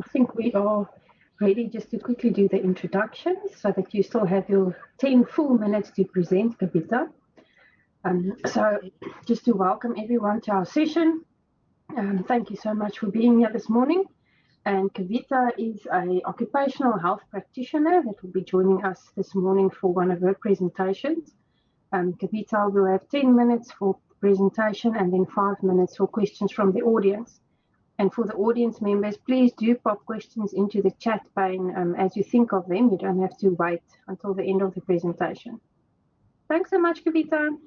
I think we are ready just to quickly do the introductions so that you still have your 10 full minutes to present, Kavita. So just to welcome everyone to our session. Thank you so much for being here this morning. And Kavita is an occupational health practitioner that will be joining us this morning for one of her presentations. Kavita will have 10 minutes for presentation and then 5 minutes for questions from the audience. And for the audience members, please do pop questions into the chat pane as you think of them. You don't have to wait until the end of the presentation. Thanks so much, Kavita.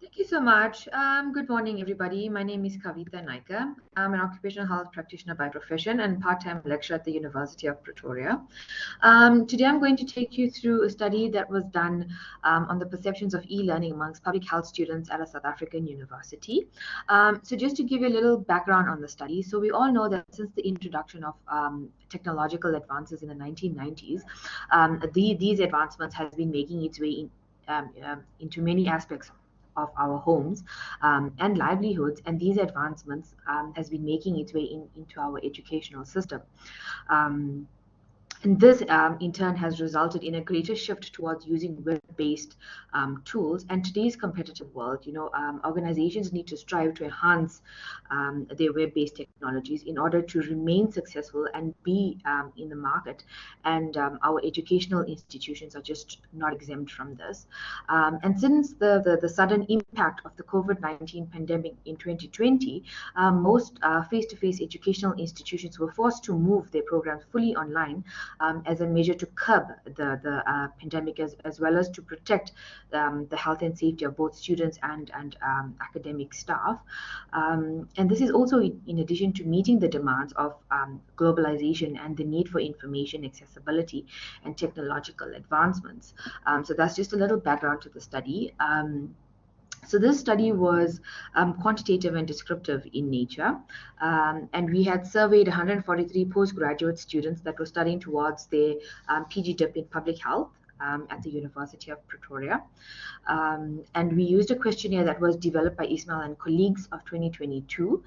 Thank you so much. Good morning, everybody. My name is Kavita Naika. I'm an occupational health practitioner by profession and part-time lecturer at the University of Pretoria. Today, I'm going to take you through a study that was done on the perceptions of e-learning amongst public health students at a South African university. So just to give you a little background on the study, so we all know that since the introduction of technological advances in the 1990s, these advancements have been making its way into many aspects of our homes and livelihoods, and these advancements has been making its way into our educational system. And this, in turn, has resulted in a greater shift towards using web-based tools. And today's competitive world, organizations need to strive to enhance their web-based technologies in order to remain successful and be in the market. And our educational institutions are just not exempt from this. And since the sudden impact of the COVID-19 pandemic in 2020, most face-to-face educational institutions were forced to move their programs fully online. As a measure to curb the pandemic, as well as to protect the health and safety of both students and academic staff. And this is also in addition to meeting the demands of globalization and the need for information accessibility and technological advancements. So that's just a little background to the study. So this study was quantitative and descriptive in nature, and we had surveyed 143 postgraduate students that were studying towards their PG DIP in public health at the University of Pretoria. And we used a questionnaire that was developed by Ismail and colleagues of 2022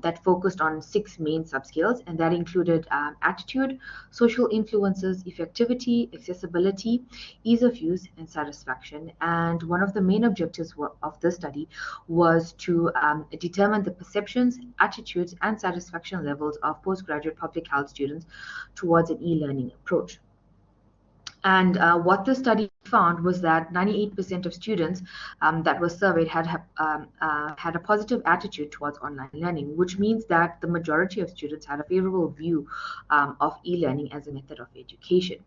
that focused on 6 main subscales, and that included attitude, social influences, effectivity, accessibility, ease of use, and satisfaction. And one of the main objectives of this study was to determine the perceptions, attitudes, and satisfaction levels of postgraduate public health students towards an e-learning approach. And what the study found was that 98% of students that were surveyed had a positive attitude towards online learning, which means that the majority of students had a favorable view of e-learning as a method of education.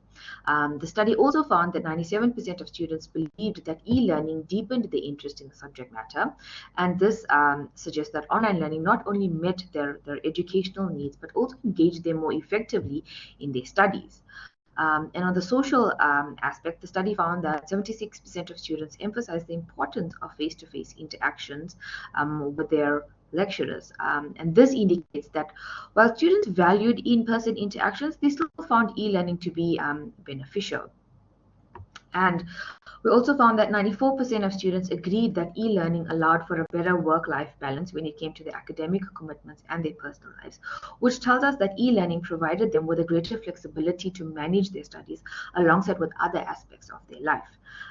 The study also found that 97% of students believed that e-learning deepened their interest in the subject matter, and this suggests that online learning not only met their educational needs, but also engaged them more effectively in their studies. And on the social aspect, the study found that 76% of students emphasized the importance of face-to-face interactions with their lecturers. And this indicates that while students valued in-person interactions, they still found e-learning to be beneficial. And we also found that 94% of students agreed that e-learning allowed for a better work-life balance when it came to their academic commitments and their personal lives, which tells us that e-learning provided them with a greater flexibility to manage their studies alongside with other aspects of their life.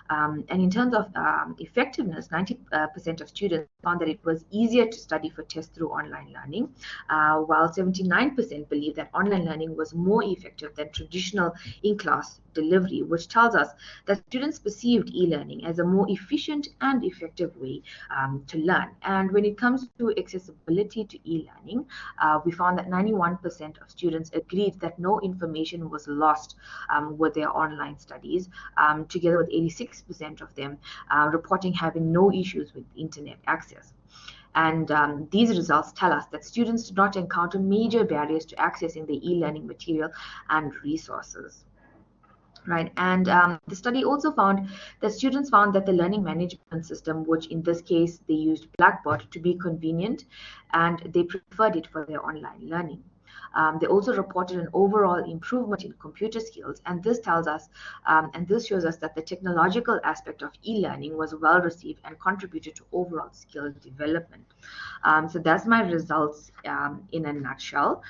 And in terms of effectiveness, 90% of students found that it was easier to study for tests through online learning, while 79% believe that online learning was more effective than traditional in-class delivery, which tells us that students perceived e-learning as a more efficient and effective way to learn. And when it comes to accessibility to e-learning, we found that 91% of students agreed that no information was lost with their online studies, together with 86% of them reporting having no issues with internet access. And these results tell us that students do not encounter major barriers to accessing the e-learning material and resources. Right, and the study also found that students found that the learning management system, which in this case they used Blackboard, to be convenient, and they preferred it for their online learning. They also reported an overall improvement in computer skills, and this tells us, and this shows us that the technological aspect of e-learning was well received and contributed to overall skill development. So that's my results in a nutshell.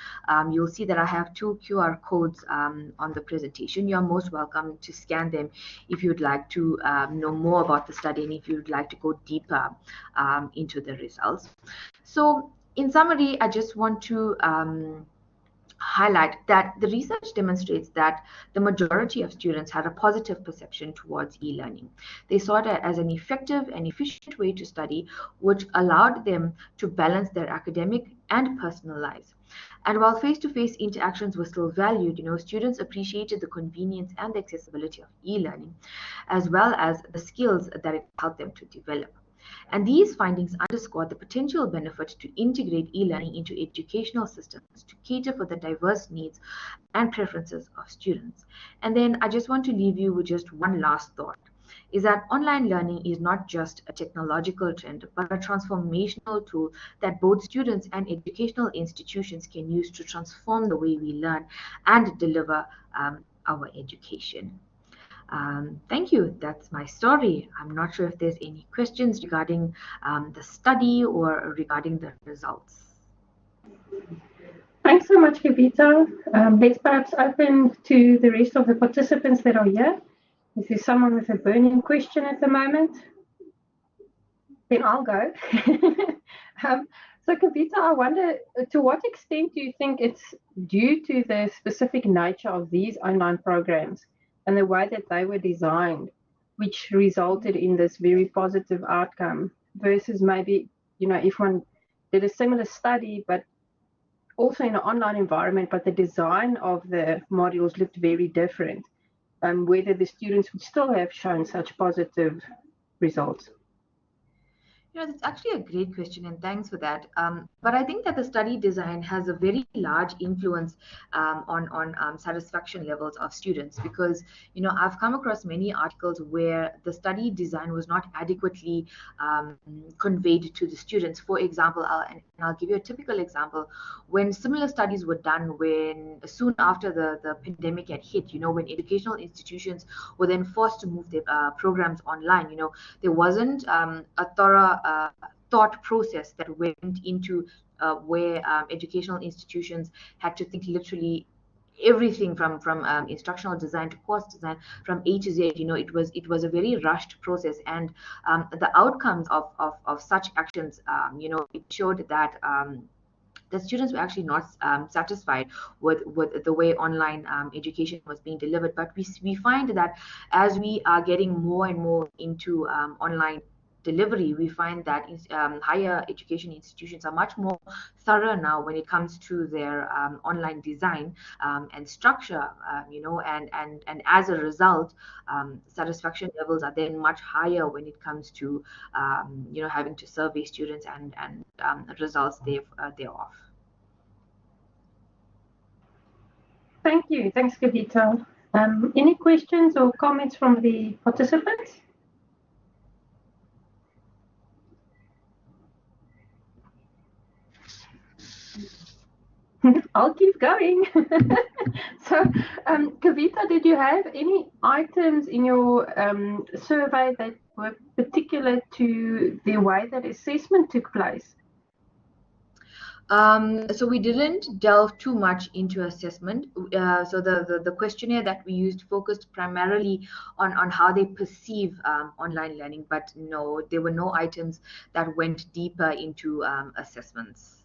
You'll see that I have 2 QR codes on the presentation. You're most welcome to scan them if you'd like to know more about the study and if you'd like to go deeper into the results. So in summary, I just want to highlight that the research demonstrates that the majority of students had a positive perception towards e-learning. They saw it as an effective and efficient way to study, which allowed them to balance their academic and personal lives. And while face-to-face interactions were still valued, students appreciated the convenience and the accessibility of e-learning, as well as the skills that it helped them to develop. And these findings underscore the potential benefit to integrate e-learning into educational systems to cater for the diverse needs and preferences of students. And then I just want to leave you with just one last thought, is that online learning is not just a technological trend, but a transformational tool that both students and educational institutions can use to transform the way we learn and deliver our education. Thank you. That's my story. I'm not sure if there's any questions regarding the study or regarding the results. Thanks so much, Kavita. Let's perhaps open to the rest of the participants that are here. Is there someone with a burning question at the moment? Then I'll go. So Kavita, I wonder, to what extent do you think it's due to the specific nature of these online programs and the way that they were designed, which resulted in this very positive outcome, versus maybe, if one did a similar study, but also in an online environment, but the design of the modules looked very different, whether the students would still have shown such positive results? That's actually a great question, and thanks for that. But I think that the study design has a very large influence on satisfaction levels of students, because I've come across many articles where the study design was not adequately conveyed to the students. For example, I'll give you a typical example. When similar studies were done when soon after the pandemic had hit, when educational institutions were then forced to move their programs online, there wasn't a thorough thought process that went into where educational institutions had to think literally everything from instructional design to course design from A to Z. It was a very rushed process, and the outcomes of such actions, it showed that the students were actually not satisfied with the way online education was being delivered. But we find that as we are getting more and more into online delivery, we find that higher education institutions are much more thorough now when it comes to their online design and structure, and as a result, satisfaction levels are then much higher when it comes to having to survey students and results thereof. Thank you. Thanks, Kavita. Any questions or comments from the participants? I'll keep going. So, Kavita, did you have any items in your survey that were particular to the way that assessment took place? So we didn't delve too much into assessment. So the questionnaire that we used focused primarily on how they perceive online learning, but no, there were no items that went deeper into assessments.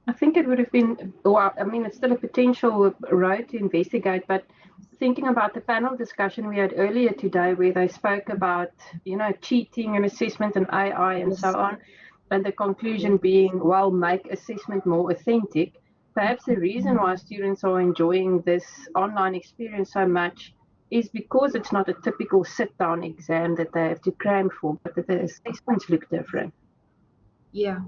I think it would have been, well, I mean, it's still a potential road to investigate, but thinking about the panel discussion we had earlier today where they spoke about, cheating and assessment and AI and so on, and the conclusion being, well, make assessment more authentic. Perhaps the reason why students are enjoying this online experience so much is because it's not a typical sit-down exam that they have to cram for, but that the assessments look different. Yeah.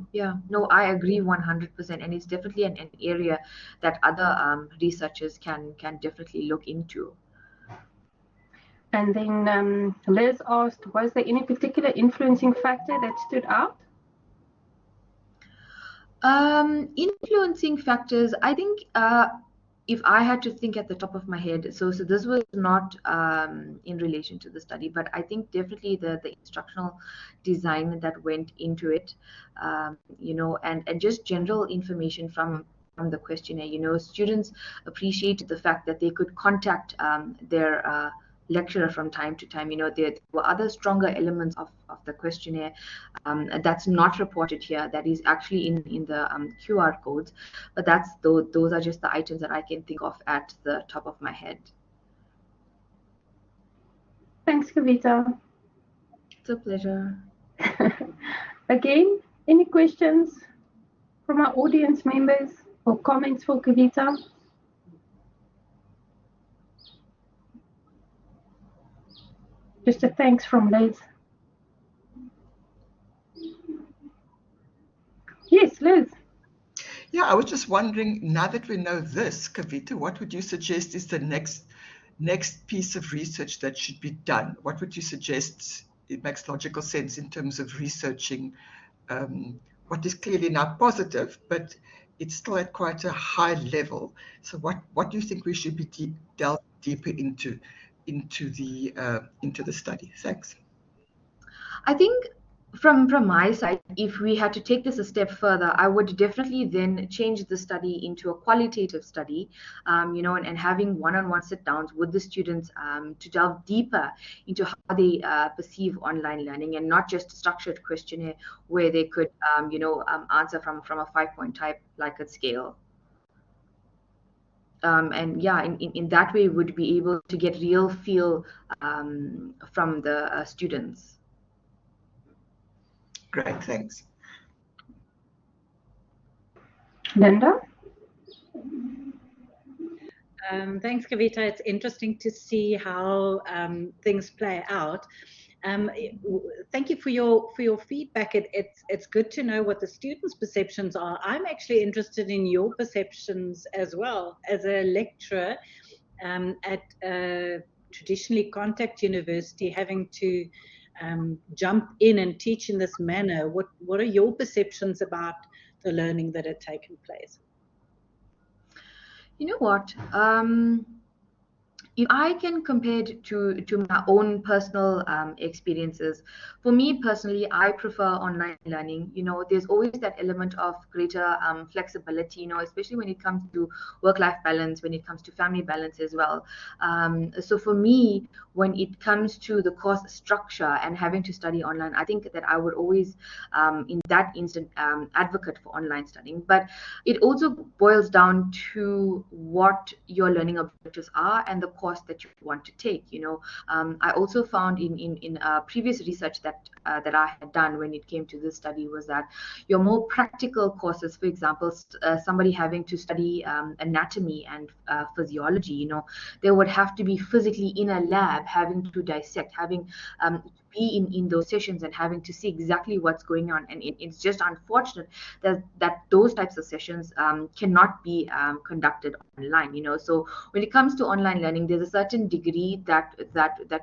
No, I agree 100%, and it's definitely an area that other researchers can definitely look into. And then Liz asked, was there any particular influencing factor that stood out? Influencing factors, I think if I had to think at the top of my head, so this was not in relation to the study, but I think definitely the instructional design that went into it, and just general information from the questionnaire. Students appreciated the fact that they could contact their lecturer from time to time. There were other stronger elements of the questionnaire that's not reported here, that is actually in the QR codes, but those are just the items that I can think of at the top of my head. Thanks, Kavita. It's a pleasure. Again, any questions from our audience members or comments for Kavita? Just a thanks from Liz. Yes, Liz. Yeah, I was just wondering, now that we know this, Kavita, what would you suggest is the next piece of research that should be done? What would you suggest? It makes logical sense in terms of researching what is clearly now positive, but it's still at quite a high level. So what do you think we should be delve deeper into the study? Thanks. I think from my side, if we had to take this a step further, I would definitely then change the study into a qualitative study, and having one-on-one sit-downs with the students to delve deeper into how they perceive online learning, and not just a structured questionnaire where they could, answer from a 5-point type Likert scale. And yeah, in that way, would be able to get real feel from the students. Great, thanks. Linda? Thanks, Kavita. It's interesting to see how things play out. Thank you for your feedback. It's good to know what the students' perceptions are. I'm actually interested in your perceptions as well. As a lecturer at a traditionally contact university, having to jump in and teach in this manner, what are your perceptions about the learning that had taken place? You know what? If I can compare it to my own personal experiences, for me personally, I prefer online learning. There's always that element of greater flexibility, especially when it comes to work-life balance, when it comes to family balance as well. So for me, when it comes to the course structure and having to study online, I think that I would always, in that instant, advocate for online studying. But it also boils down to what your learning objectives are and the course that you want to take. I also found in previous research that I had done when it came to this study was that your more practical courses, for example, somebody having to study anatomy and physiology, they would have to be physically in a lab, having to dissect, having be in those sessions and having to see exactly what's going on. And it's just unfortunate that those types of sessions cannot be conducted online. So when it comes to online learning, there's a certain degree that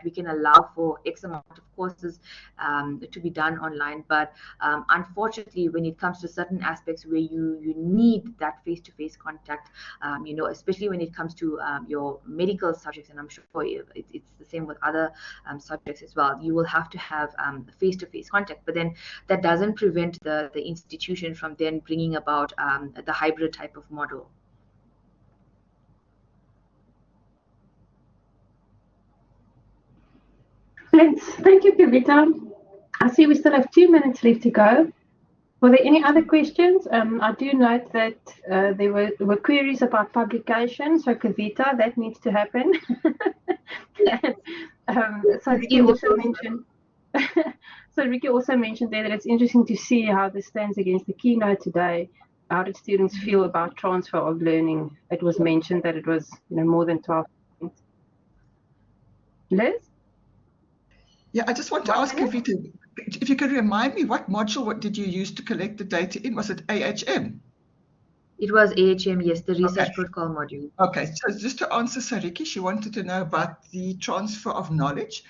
we can allow for X amount of courses to be done online. But unfortunately, when it comes to certain aspects where you need that face-to-face contact, especially when it comes to your medical subjects, and I'm sure it's the same with other subjects as well, you will have to have face-to-face contact. But then that doesn't prevent the institution from then bringing about the hybrid type of model. Thank you, Kavita. I see we still have 2 minutes left to go. Were there any other questions? I do note that there were queries about publication. So Kavita, that needs to happen. So Ricky also mentioned. So Ricky also mentioned there that it's interesting to see how this stands against the keynote today. How did students feel about transfer of learning? It was mentioned that it was more than 12%. Liz? Yeah, I just want to ask Kavita, if you could remind me, what module did you use to collect the data in? Was it AHM? It was AHM, yes, the research protocol module. Okay, so just to answer Sariki, she wanted to know about the transfer of knowledge.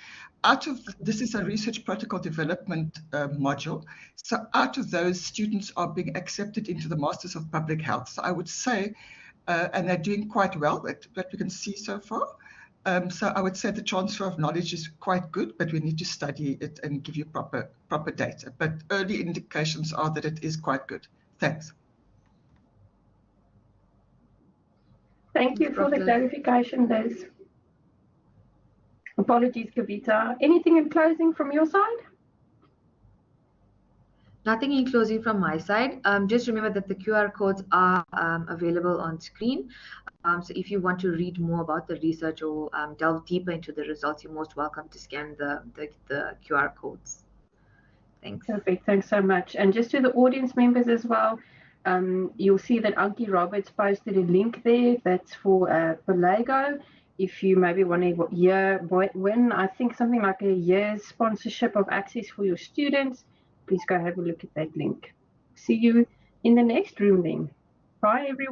this is a research protocol development module. So out of those, students are being accepted into the Masters of Public Health. So I would say, and they're doing quite well, that we can see so far. So I would say the transfer of knowledge is quite good, but we need to study it and give you proper data. But early indications are that it is quite good. Thanks. Thank you for the clarification, Liz. Apologies, Kavita. Anything in closing from your side? Nothing in closing from my side. Just remember that the QR codes are available on screen. So if you want to read more about the research or delve deeper into the results, you're most welcome to scan the QR codes. Thanks. Perfect. Thanks so much. And just to the audience members as well, you'll see that Anki Roberts posted a link there. That's for LEGO. If you maybe want to win, I think something like a year's sponsorship of access for your students, please go have a look at that link. See you in the next room then. Bye, everyone.